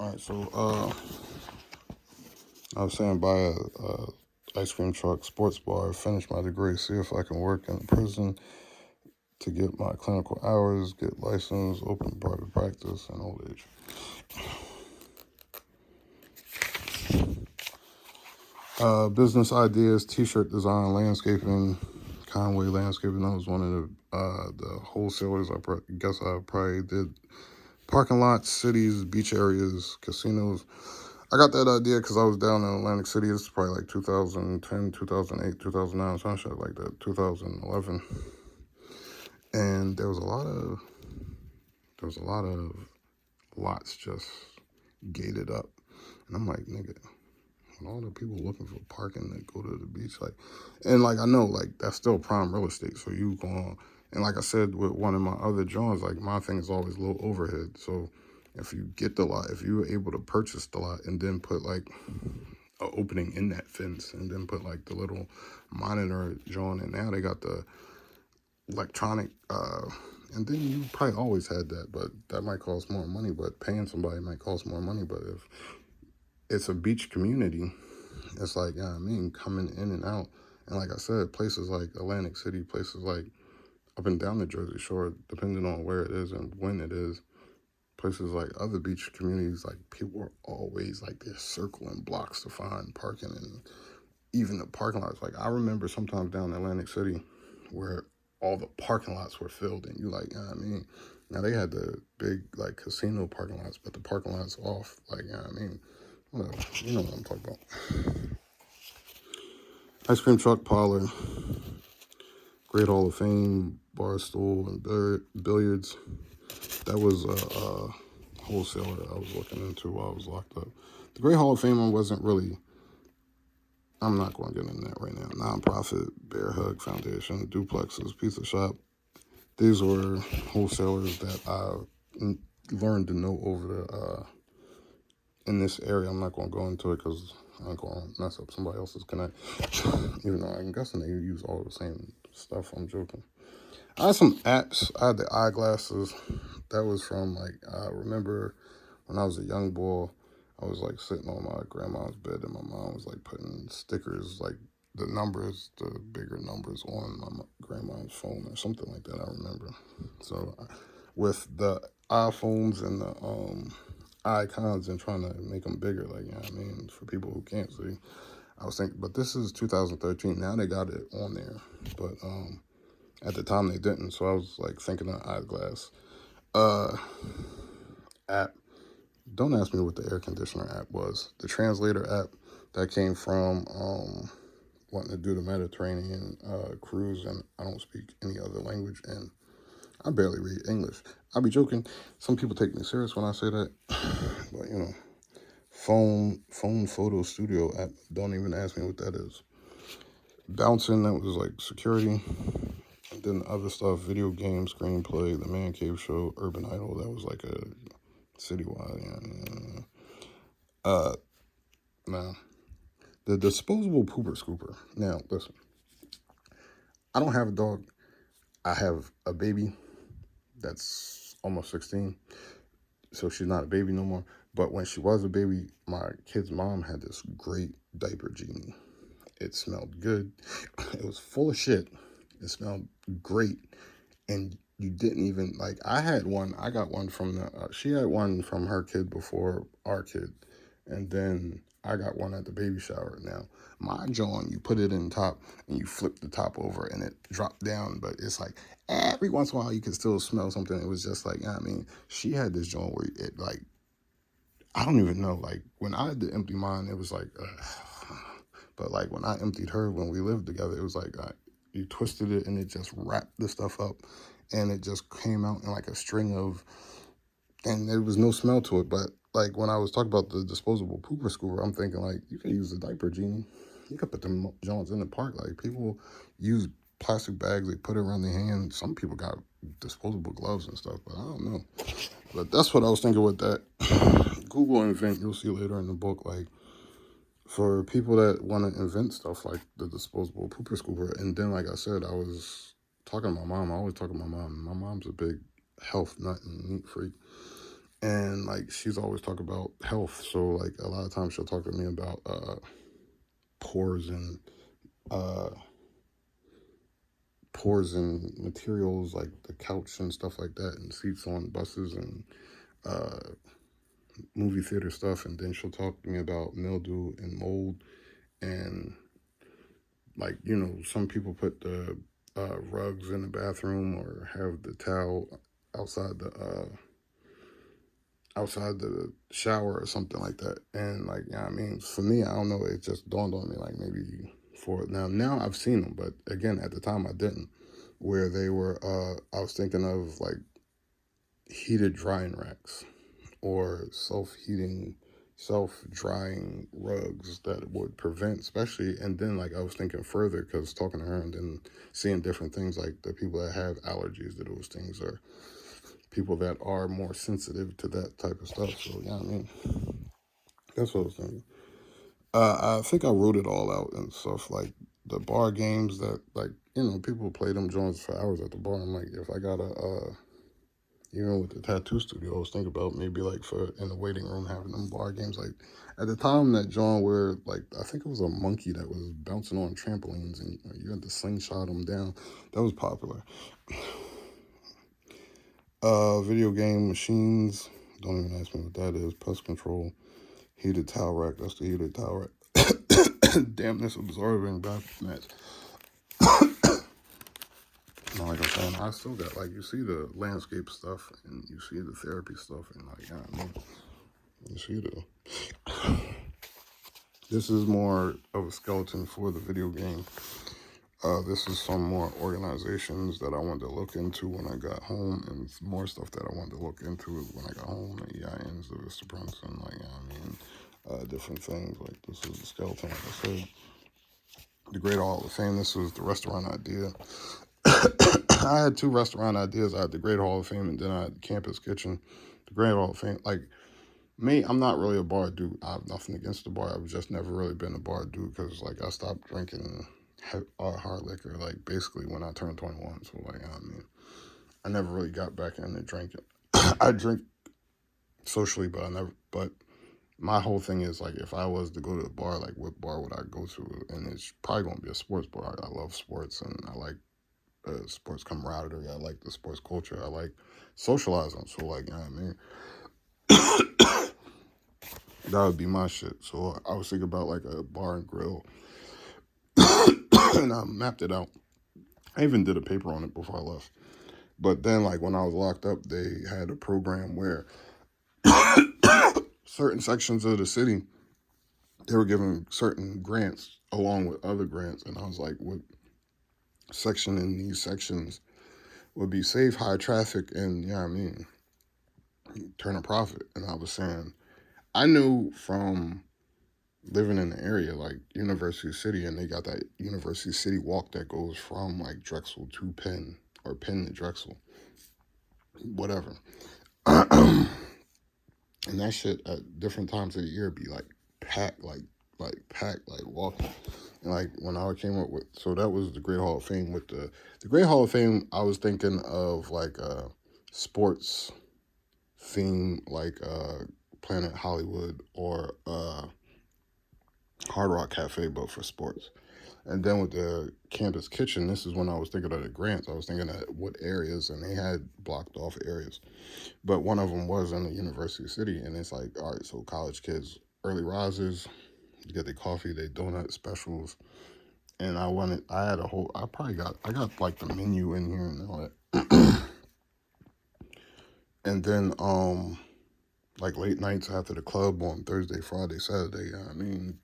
All right, so I was saying buy a ice cream truck, sports bar, finish my degree, see if I can work in prison to get my clinical hours, get license, open private practice in old age. Business ideas, t-shirt design, landscaping, Conway Landscaping. That was one of the wholesalers. Guess I probably did parking lots, cities, beach areas, casinos. I got that idea because I was down in Atlantic City. This is probably like 2010, 2008, 2009, some shit like that, 2011. And there was a lot of lots just gated up. And I'm like, nigga, when all the people looking for parking that go to the beach, like, and like I know like that's still prime real estate. So you go on, and like I said with one of my other joints, like my thing is always low overhead. So if you get the lot, if you were able to purchase the lot and then put like a opening in that fence and then put like the little monitor joint, and now they got the electronic and then you probably always had that, but that might cost more money, but paying somebody might cost more money. But if it's a beach community, it's like, yeah, I mean, coming in and out. And like I said, places like Atlantic City, places like up and down the Jersey Shore, depending on where it is and when it is, places like other beach communities, like people are always like they're circling blocks to find parking, and even the parking lots. Like I remember sometimes down in Atlantic City where all the parking lots were filled, and you like, yeah, I mean, now they had the big like casino parking lots, but the parking lots off, like, yeah, I mean, whatever, you know what I'm talking about. Ice cream truck parlor, Great Hall of Fame, bar stool, and billiards. That was a wholesaler that I was looking into while I was locked up. The Great Hall of Fame one wasn't really, I'm not going to get into that right now. Nonprofit, Bear Hug Foundation, duplexes, pizza shop. These were wholesalers that I learned to know over the in this area. I'm not going to go into it because I'm going to mess up somebody else's connect. Even though I'm guessing they use all the same stuff. I'm joking. I had some apps. I had the eyeglasses. That was from like, I remember when I was a young boy, I was like sitting on my grandma's bed and my mom was like putting stickers, like the numbers, the bigger numbers on my grandma's phone or something like that, I remember. So with the iPhones and the icons and trying to make them bigger, like, you know what I mean, for people who can't see, I was thinking, but this is 2013. Now they got it on there, but at the time they didn't. So I was like thinking of eyeglass app. Don't ask me what the air conditioner app was. The translator app that came from wanting to do the Mediterranean cruise, and I don't speak any other language, and I barely read English. I'll be joking. Some people take me serious when I say that, but you know, phone photo studio app. Don't even ask me what that is. Bouncing, that was like security. And then other stuff, video games, screenplay, the Man Cave Show, Urban Idol. That was like a citywide. Now, the disposable pooper scooper. Now, listen, I don't have a dog. I have a baby that's almost 16. So she's not a baby no more. But when she was a baby, my kid's mom had this great diaper genie. It smelled good. It was full of shit. It smelled great. And you didn't even, like, I got one from she had one from her kid before our kid. And then I got one at the baby shower. Now, my John, you put it in top and you flip the top over and it dropped down. But it's like every once in a while you can still smell something. It was just like, I mean, she had this John where it like, I don't even know. Like when I had to empty mine, it was like, but like when I emptied her when we lived together, it was like you twisted it and it just wrapped the stuff up and it just came out in like a string of, and there was no smell to it. But like when I was talking about the disposable pooper scooper, I'm thinking like you can use the diaper genie. You could put them Jones in the park. Like people use plastic bags, they put it around their hand. Some people got disposable gloves and stuff, but I don't know. But that's what I was thinking with that. Google invent, you'll see later in the book, like for people that want to invent stuff like the disposable pooper scooper. And then, like I said, I was talking to my mom. I always talk to my mom. My mom's a big health nut and neat freak. And like she's always talk about health, so like a lot of times she'll talk to me about pores and uh pores and materials like the couch and stuff like that, and seats on buses and uh movie theater stuff. And then she'll talk to me about mildew and mold, and like, you know, some people put the rugs in the bathroom or have the towel outside the shower or something like that. And like, yeah, I mean, for me, I don't know, it just dawned on me like maybe for now I've seen them, but again, at the time I didn't, where they were I was thinking of like heated drying racks or self-drying rugs that would prevent, especially. And then like I was thinking further because talking to her and then seeing different things, like the people that have allergies to those things or people that are more sensitive to that type of stuff. So yeah, I mean, that's what I was thinking. I think I wrote it all out and stuff, like the bar games that, like, you know, people play them joints for hours at the bar. I'm like, if I got a even with the tattoo studio, I was thinking about maybe like for in the waiting room having them bar games. Like at the time that John where like I think it was a monkey that was bouncing on trampolines and you had to slingshot them down. That was popular. Video game machines. Don't even ask me what that is. Pest control. Heated towel rack. That's the heated towel rack. Dampness absorbing bath mats. No, like I'm saying, I still got, like, you see the landscape stuff and you see the therapy stuff and like, yeah, I mean, you see this is more of a skeleton for the video game. This is some more organizations that I wanted to look into when I got home, and more stuff that I wanted to look into when I got home. The EINs, the Vistaprints, and like, I mean, different things. Like this is the skeleton, like I said. The Great Hall of Fame. This was the restaurant idea. I had two restaurant ideas. I had the Great Hall of Fame, and then I had Campus Kitchen. The Great Hall of Fame, like me, I'm not really a bar dude. I have nothing against the bar. I've just never really been a bar dude because like I stopped drinking hard liquor like basically when I turned 21. So like, I mean, I never really got back into drinking. I drink socially, but I never. But my whole thing is like, if I was to go to a bar, like what bar would I go to? And it's probably gonna be a sports bar. I love sports and I like sports camaraderie. I like the sports culture. I like socializing. So like, you know what I mean? That would be my shit. So I was thinking about like a bar and grill. And I mapped it out. I even did a paper on it before I left. But then like when I was locked up, they had a program where certain sections of the city, they were giving certain grants along with other grants. And I was like, what section in these sections would be safe, high traffic, and, you know what I mean, turn a profit? And I was saying, I knew from living in the area, like University City, and they got that University City walk that goes from like Drexel to Penn or Penn to Drexel, whatever. And that shit at different times of the year be like packed, like packed, like walking. And like when I came up with, so that was the Great Hall of Fame. With the Great Hall of Fame, I was thinking of like a sports theme, like Planet Hollywood or Hard Rock Cafe, but for sports. And then with the Campus Kitchen, this is when I was thinking of the grants. I was thinking of what areas, and they had blocked off areas. But one of them was in the University City, and it's like, all right, so college kids, early risers, you get their coffee, their donut specials. And I had a whole, I got like the menu in here and all that. And then, like late nights after the club on Thursday, Friday, Saturday, I mean,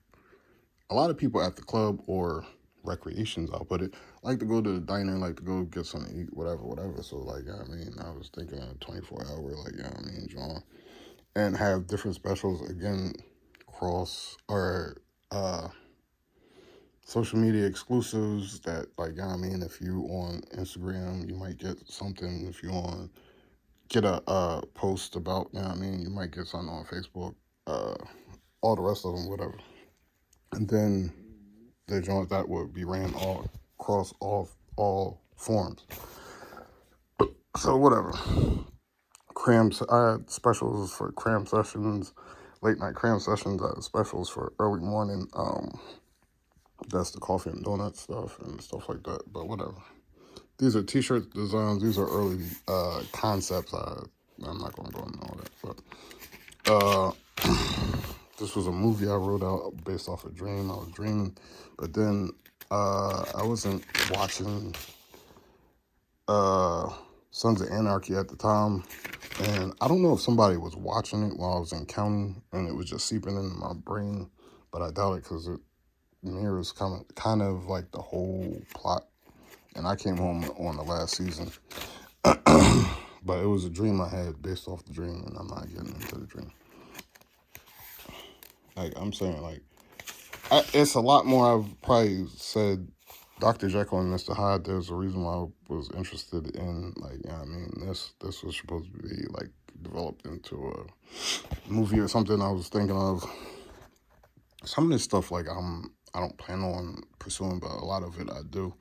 a lot of people at the club or recreations, I'll put it, like to go to the diner, like to go get something to eat, whatever. So like, I mean, I was thinking of 24-hour, like, yeah, I mean, John, and have different specials again, cross or social media exclusives that, like, yeah, I mean, if you on Instagram, you might get something. If you on get a post about, you know what I mean, you might get something on Facebook. All the rest of them, whatever. And then the joints that would be ran all across all forms. So whatever. I had specials for cram sessions, late night cram sessions. I had specials for early morning. That's the coffee and donut stuff and stuff like that. But whatever. These are t-shirt designs. These are early concepts. I'm not going to go into all that. But this was a movie I wrote out based off a dream. I was dreaming. But then I wasn't watching Sons of Anarchy at the time. And I don't know if somebody was watching it while I was in county and it was just seeping into my brain. But I doubt it because it mirrors kind of like the whole plot. And I came home on the last season. But it was a dream I had based off the dream, and I'm not getting into the dream. Like, I'm saying, like, it's a lot more I've probably said. Dr. Jekyll and Mr. Hyde, there's a reason why I was interested in, like, you know what I mean? This was supposed to be, like, developed into a movie or something I was thinking of. Some of this stuff, like, I don't plan on pursuing, but a lot of it I do.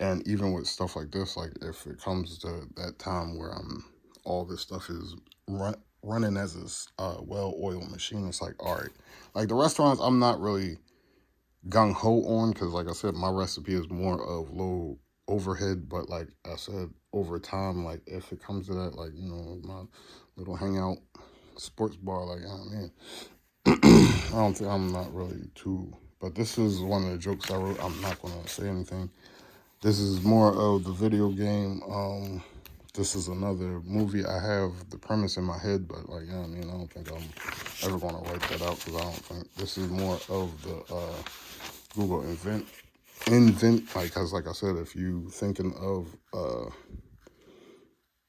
And even with stuff like this, like if it comes to that time where all this stuff is running as a well-oiled machine, it's like, all right. Like the restaurants, I'm not really gung-ho on because, like I said, my recipe is more of low overhead. But like I said, over time, like if it comes to that, like, you know, my little hangout sports bar, like, you know what I mean? I'm not really too... But this is one of the jokes I wrote. I'm not going to say anything. This is more of the video game. This is another movie. I have the premise in my head, but like, you know what I mean? I don't think I'm ever going to write that out because I don't think this is more of the Google invent. Like, because like I said, if you thinking of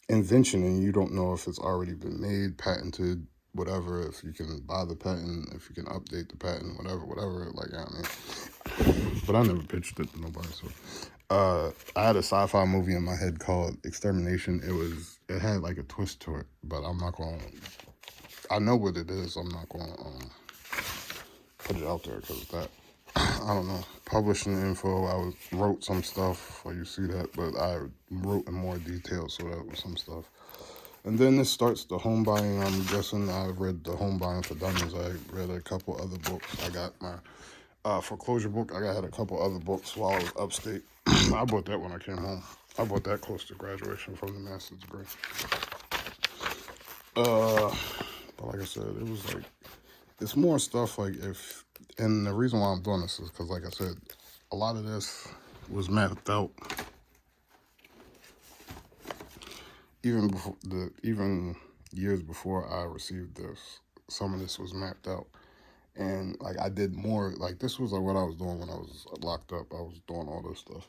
invention and you don't know if it's already been made, patented, whatever, if you can buy the patent, if you can update the patent, whatever, like, you know what I mean? But I never pitched it to nobody, so... I had a sci-fi movie in my head called Extermination. It had like a twist to it, but I'm not going to... I know what it is. I'm not going to put it out there because that... I don't know. Publishing info, I wrote some stuff, you see that, but I wrote in more detail, so that was some stuff. And then this starts the home buying. I'm guessing I read the Home Buying for Dummies. I read a couple other books. I got my foreclosure book. I had a couple other books while I was upstate. I bought that when I came home. I bought that close to graduation from the master's degree. But like I said, it was like, it's more stuff like and the reason why I'm doing this is because, like I said, a lot of this was mapped out. Even years before I received this, some of this was mapped out. And like I did more, like this was like what I was doing when I was locked up. I was doing all this stuff.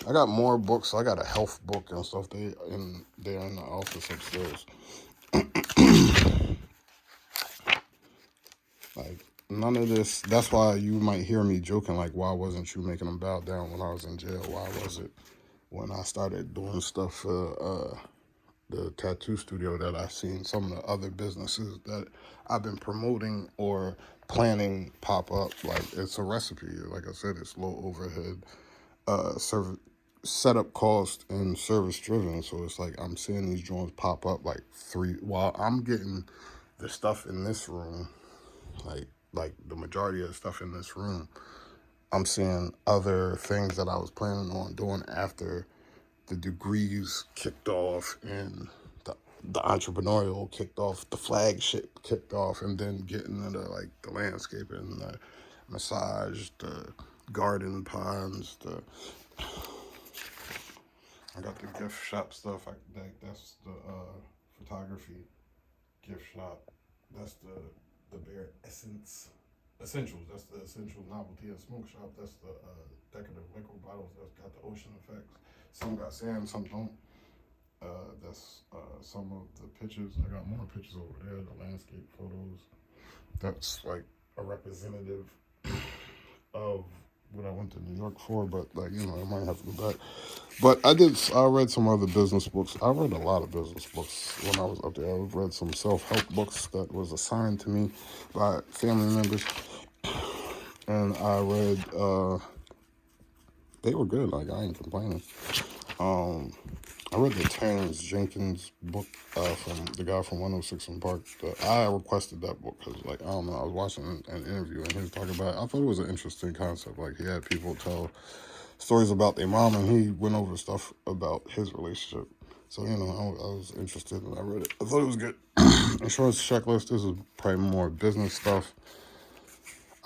I got more books. I got a health book and stuff. They're in the office upstairs. Like none of this. That's why you might hear me joking. Like, why wasn't you making them bow down when I was in jail? Why was it when I started doing stuff for the tattoo studio that I've seen some of the other businesses that I've been promoting or planning pop up? Like, it's a recipe. Like I said, it's low overhead, service, setup cost, and service driven. So it's like I'm seeing these joints pop up like while I'm getting the stuff in this room, like the majority of the stuff in this room, I'm seeing other things that I was planning on doing after the degrees kicked off and the entrepreneurial kicked off, the flagship kicked off, and then getting into like the landscaping, the massage, the garden ponds, I got the gift shop stuff. That's the photography gift shop. That's the DaBear essentials. That's the essential novelty and smoke shop. That's the decorative liquor bottles. That's got the ocean effects. Some got sand, some don't. That's some of the pictures. I got more pictures over there, the landscape photos. That's like a representative of what I went to New York for, but like, you know, I might have to go back. But I read some other business books. I read a lot of business books when I was up there. I read some self-help books that was assigned to me by family members. And I read, they were good, like I ain't complaining. I read the Terrence Jenkins book from the guy from 106 in Park. I requested that book because, like, I don't know, I was watching an interview and he was talking about it. I thought it was an interesting concept. Like, he had people tell stories about their mom and he went over stuff about his relationship. So, you know, I was interested and I read it. I thought it was good. Insurance checklist, this is probably more business stuff.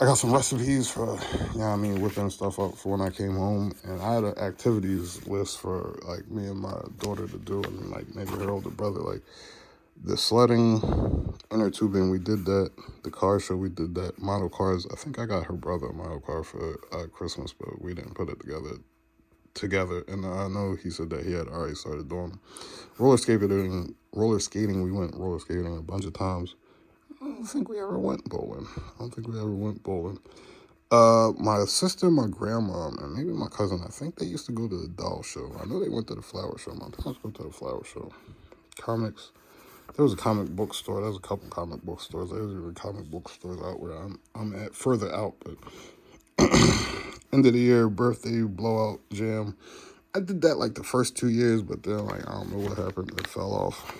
I got some recipes for, you know what I mean, whipping stuff up for when I came home. And I had an activities list for, like, me and my daughter to do. And, like, maybe her older brother. Like, the sledding, inner tubing, we did that. The car show, we did that. Model cars, I think I got her brother a model car for Christmas, but we didn't put it together. And I know he said that he had already started doing them. Roller skating, we went roller skating a bunch of times. I don't think we ever went bowling. My sister, my grandma, and maybe my cousin, I think they used to go to the doll show. I know they went to the flower show. My parents go to the flower show. Comics. There was a comic book store. There was a couple comic book stores. There's even comic book stores out where I'm at, further out. But end of the year, birthday, blowout, jam. I did that like the first 2 years, but then like I don't know what happened. It fell off.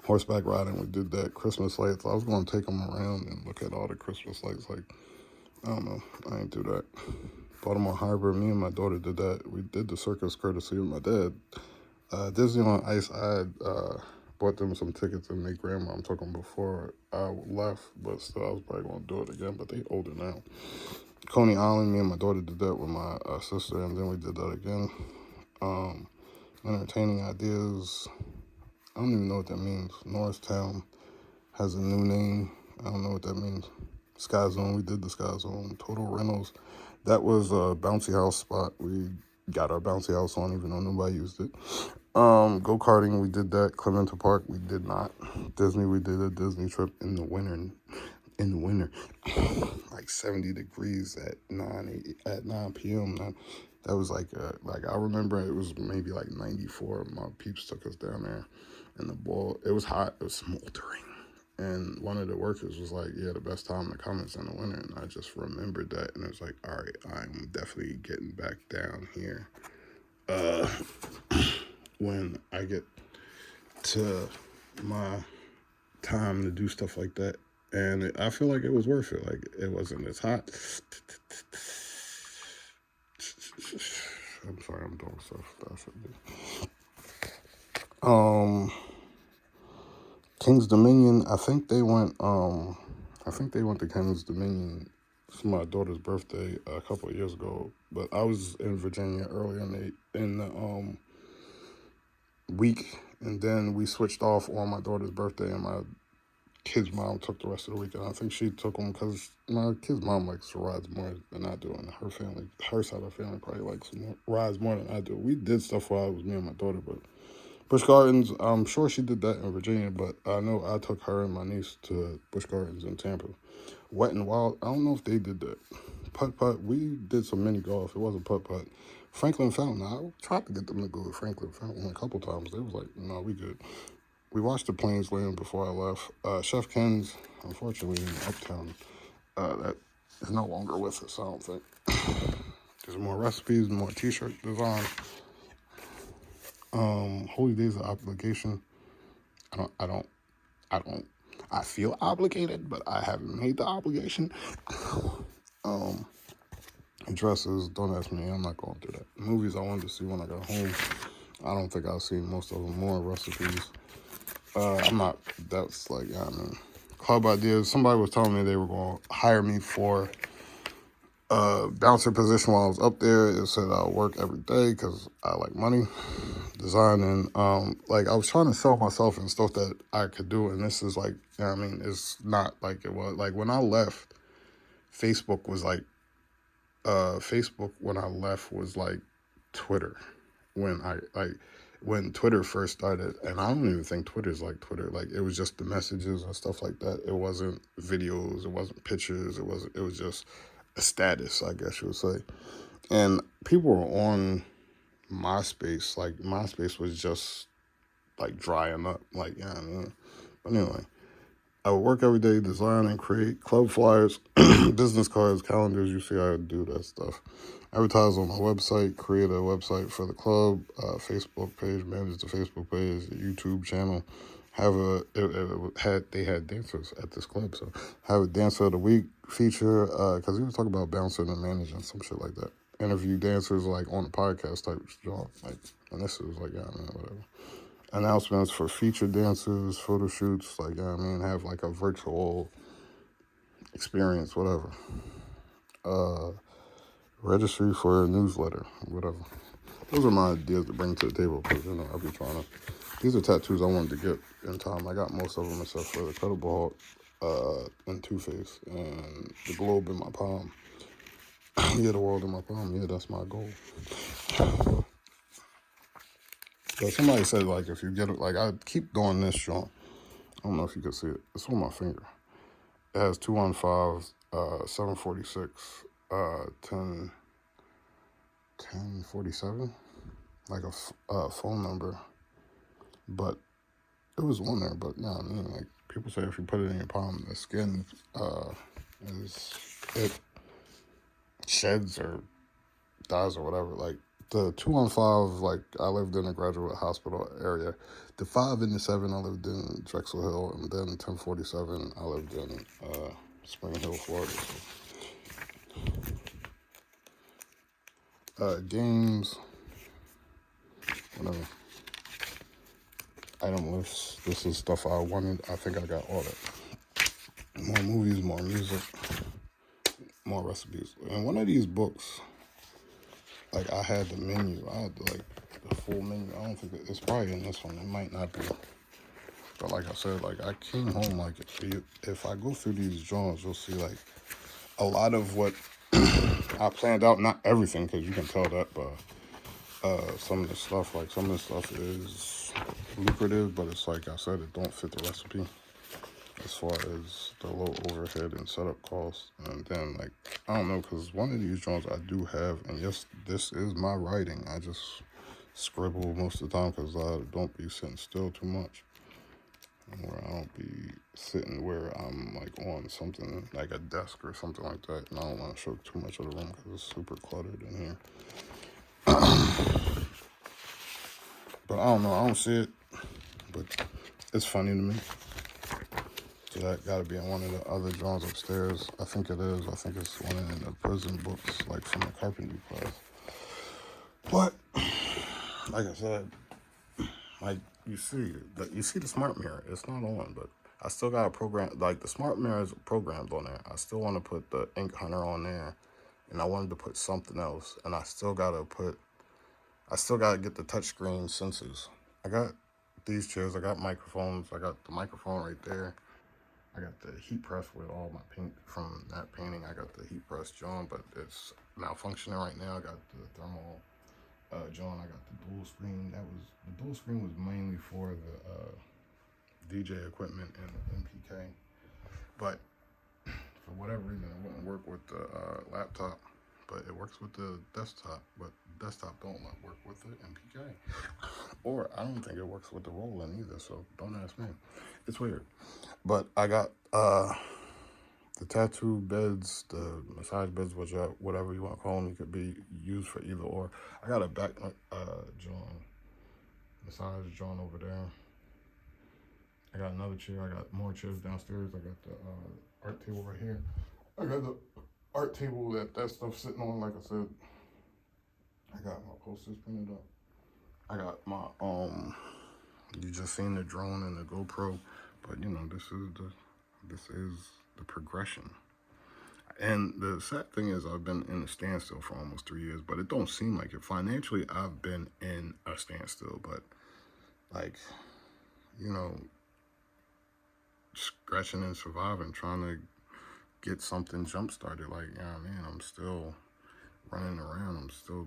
Horseback riding, we did that. Christmas lights, I was going to take them around and look at all the Christmas lights. Like, I don't know, I ain't do that. Baltimore Harbor, me and my daughter did that. We did the circus courtesy of my dad. Disney on Ice, I had bought them some tickets and their grandma, I'm talking before I left, but still I was probably going to do it again, but they older now. Coney Island, me and my daughter did that with my sister, and then we did that again. Entertaining ideas, I don't even know what that means. Norristown has a new name. I don't know what that means. Sky Zone, we did the Sky Zone. Total Rentals, that was a bouncy house spot. We got our bouncy house on even though nobody used it. Go-karting, we did that. Clementa Park, we did not. Disney, we did a Disney trip in the winter. Like 70 degrees at 9 p.m. That was like I remember it was maybe like 94. My peeps took us down there. And the ball, it was hot, it was smoldering. And one of the workers was like, yeah, the best time to come is in the winter. And I just remembered that. And it was like, all right, I'm definitely getting back down here when I get to my time to do stuff like that. And I feel like it was worth it. Like, it wasn't as hot. I'm sorry, I'm doing stuff that I should do. King's Dominion, I think they went to King's Dominion for my daughter's birthday a couple of years ago. But I was in Virginia earlier in the week, and then we switched off on my daughter's birthday, and my kid's mom took the rest of the week, and I think she took them because my kid's mom likes to ride more than I do, and her side of the family probably likes rides more than I do. We did stuff while it was me and my daughter, but Busch Gardens, I'm sure she did that in Virginia, but I know I took her and my niece to Busch Gardens in Tampa. Wet and Wild, I don't know if they did that. Putt-putt, we did some mini golf. It wasn't putt-putt. Franklin Fountain, I tried to get them to go to Franklin Fountain a couple times. They was like, no, we good. We watched the planes land before I left. Chef Ken's, unfortunately, in Uptown, that is no longer with us, I don't think. There's more recipes, more t-shirt designs. Holy Days of Obligation. I feel obligated, but I haven't made the obligation. Dresses, don't ask me, I'm not going through that. Movies I wanted to see when I got home, I don't think I've seen most of them. More recipes. That's like, I mean, club ideas. Somebody was telling me they were going to hire me for bouncer position while I was up there. It said I'll work every day because I like money. Designing, like I was trying to sell myself and stuff that I could do, and this is like, you know what I mean, it's not like it was. Like when I left, Facebook was like, when I left was like Twitter. When Twitter first started, and I don't even think Twitter's like Twitter. Like it was just the messages and stuff like that. It wasn't videos, it wasn't pictures, it was just a status, I guess you would say. And people were on MySpace. Like MySpace was just like drying up. Like, yeah, I mean. But anyway, I would work every day, design and create club flyers, business cards, calendars. You see, I do that stuff. advertise on my website, create a website for the club, Facebook page, manage the Facebook page, the YouTube channel. They had dancers at this club, so have a dancer of the week feature, because we were talking about bouncing and managing, some shit like that. Interview dancers like on the podcast type job, like, and this is like, yeah, man, whatever. Announcements for featured dancers, photo shoots, like, yeah, I mean, have like a virtual experience, whatever. Registry for a newsletter, whatever. Those are my ideas to bring to the table, because, you know, I'll be trying to. These are tattoos I wanted to get in time. I got most of them except for the Incredible Hulk and Two-Face and the globe in my palm. Yeah, the world in my palm. Yeah, that's my goal. But somebody said, like, if you get it, like, I keep doing this, Sean. I don't know if you can see it. It's on my finger. It has 215, 746, 1047, like a phone number. But it was on there, but no, I mean, like, people say if you put it in your palm, the skin, it sheds or dies or whatever. Like, the 215, like, I lived in a graduate hospital area. The 5 and the 7, I lived in Drexel Hill, and then 1047, I lived in Spring Hill, Florida. So. Games, whatever. Item lists. This is stuff I wanted. I think I got all that. More movies, more music, more recipes. And one of these books, like, I had the menu. I had like the full menu. I don't think it's probably in this one. It might not be. But like I said, like, I came home, like, if I go through these journals, you'll see, like, a lot of what I planned out. Not everything, because you can tell that, but some of the stuff, like, some of the stuff is lucrative, but it's like I said, it don't fit the recipe as far as the low overhead and setup costs. And then, like, I don't know, because one of these joints I do have, and yes, this is my writing. I just scribble most of the time because I don't be sitting still too much. Where I don't be sitting where I'm, like, on something like a desk or something like that, and I don't want to show too much of the room because it's super cluttered in here. But I don't know, I don't see it, but it's funny to me. So that got to be in one of the other drawings upstairs. I think it is. I think it's one in the prison books, like, from the carpentry class. But like I said, like, you see the smart mirror. It's not on, but I still got a program. Like, the smart mirror is programmed on there. I still want to put the ink hunter on there, and I wanted to put something else, and I still got to get the touchscreen sensors. I got these chairs. I got microphones. I got the microphone right there. I got the heat press with all my paint from that painting. I got the heat press John, but it's malfunctioning right now. I got the thermal John. I got the dual screen. The dual screen was mainly for the DJ equipment and the MPK, but for whatever reason it wouldn't work with the laptop. But it works with the desktop, but desktop don't work with the MPK. Or I don't think it works with the Roland either, so don't ask me. It's weird. But I got the tattoo beds, the massage beds, whatever you want to call them. You could be used for either or. I got a back massage John over there. I got another chair. I got more chairs downstairs. I got the art table right here. I got the art table that stuff's sitting on, like I said. I got my posters printed up. I got my you just seen the drone and the GoPro, but you know, this is the progression. And the sad thing is, I've been in a standstill for almost 3 years, but it don't seem like it. Financially, I've been in a standstill, but, like, you know, scratching and surviving, trying to get something jump started. Like, you know what I mean? I'm still running around. I'm still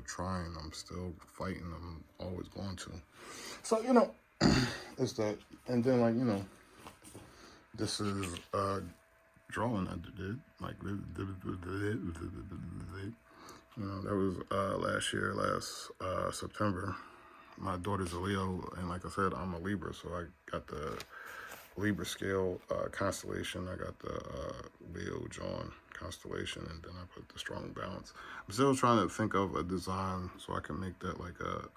trying. I'm still fighting. I'm always going to. So, you know, it's that. And then, like, you know, this is drawing I did. Like, you know, that was last September. My daughter's a Leo, and like I said, I'm a Libra, so I got the Libra scale constellation. I got the Leo John constellation, and then I put the strong balance. I'm still trying to think of a design so I can make that like a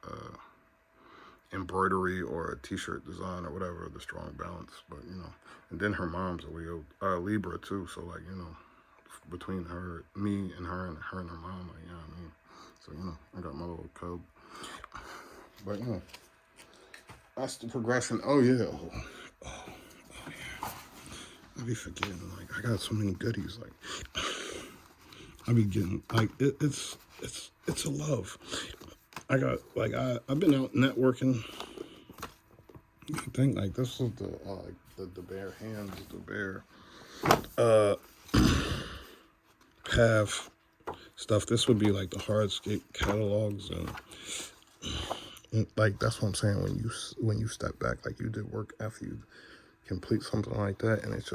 embroidery or a t-shirt design or whatever, the strong balance. But you know, and then her mom's a Leo Libra too, so like, you know, between her, me and her and her mom, like, you know what I mean? So, you know, I got my little cub. But, you know, that's the progression. Oh, yeah. Oh, yeah. I be forgetting, like, I got so many goodies. Like, I be getting, like, it's a love. I got, like, I've been out networking. I think, like, this is the DaBear hands, DaBear have stuff. This would be like the hardscape catalogs, and like that's what I'm saying. When you step back, like you did work after you complete something like that, and it's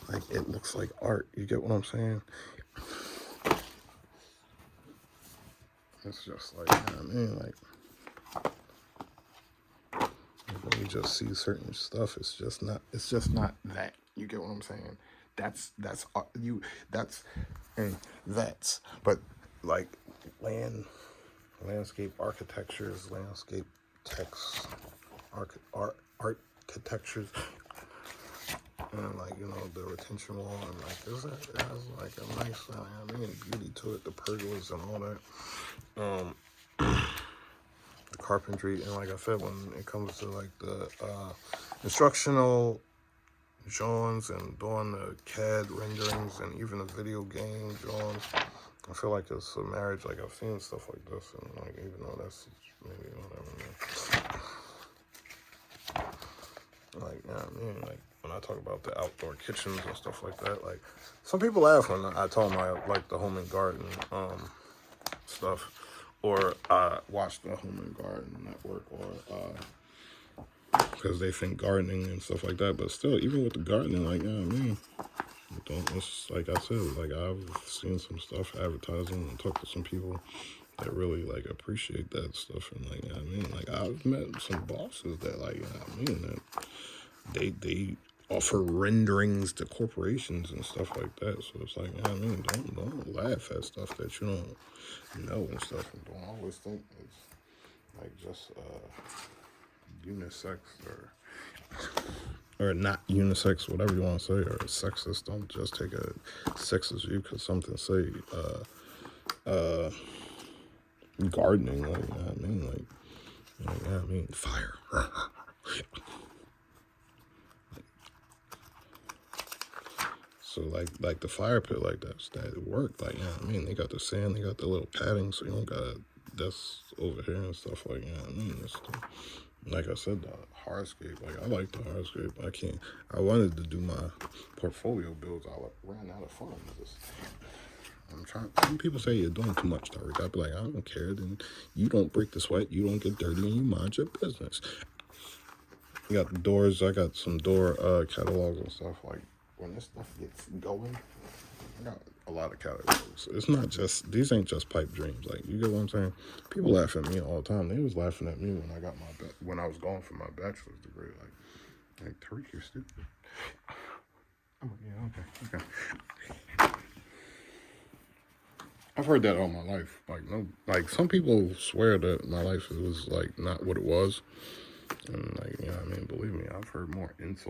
like it looks like art. You get what I'm saying? It's just like, you know what I mean, like when you just see certain stuff, it's just not that. You get what I'm saying? That's but like landscape architectures, landscape text, architectures, and like, you know, the retention wall, and like it has like a nice, I mean, beauty to it, the pergolas and all that, the carpentry, and like I said, when it comes to like the instructional drawings and doing the CAD renderings and even the video game drawings, I feel like it's a marriage. Like I've seen stuff like this, and like even though that's maybe whatever, like, yeah, I mean, like when I talk about the outdoor kitchens and stuff like that, like some people laugh when I tell them I like the home and garden stuff, or I watch the home and garden network, or because they think gardening and stuff like that. But still, even with the gardening, like, yeah, I mean, it's like I said, like I've seen some stuff advertising and talked to some people that really like appreciate that stuff, and like, I mean, like I've met some bosses that like, I mean, that they offer renderings to corporations and stuff like that. So it's like, I mean, don't laugh at stuff that you don't know and stuff, and don't always think it's like just unisex or not unisex, whatever you want to say, or sexist. Don't just take a sexist view because something say gardening, like, you know what I mean, like, yeah, I mean, fire. So like the fire pit, like that worked. Like, you know what I mean, they got the sand, they got the little padding, so you don't got desks over here and stuff, like, you know what I mean. It's like I said, the hardscape, like I like the hardscape. I wanted to do my portfolio builds. I ran out of funds. I'm trying. Some people say you're doing too much, Tariq. I'd be like, I don't care. Then you don't break the sweat. You don't get dirty, and you mind your business. You got the doors. I got some door catalogs and stuff. Like when this stuff gets going, I got a lot of catalogs. It's not just, these ain't just pipe dreams. Like, you get what I'm saying? People laugh at me all the time. They was laughing at me when I got when I was going for my bachelor's degree. Like Tariq, you're stupid. Oh yeah, okay. I've heard that all my life. Like some people swear that my life was like not what it was, and like, you know what I mean, believe me, I've heard more insults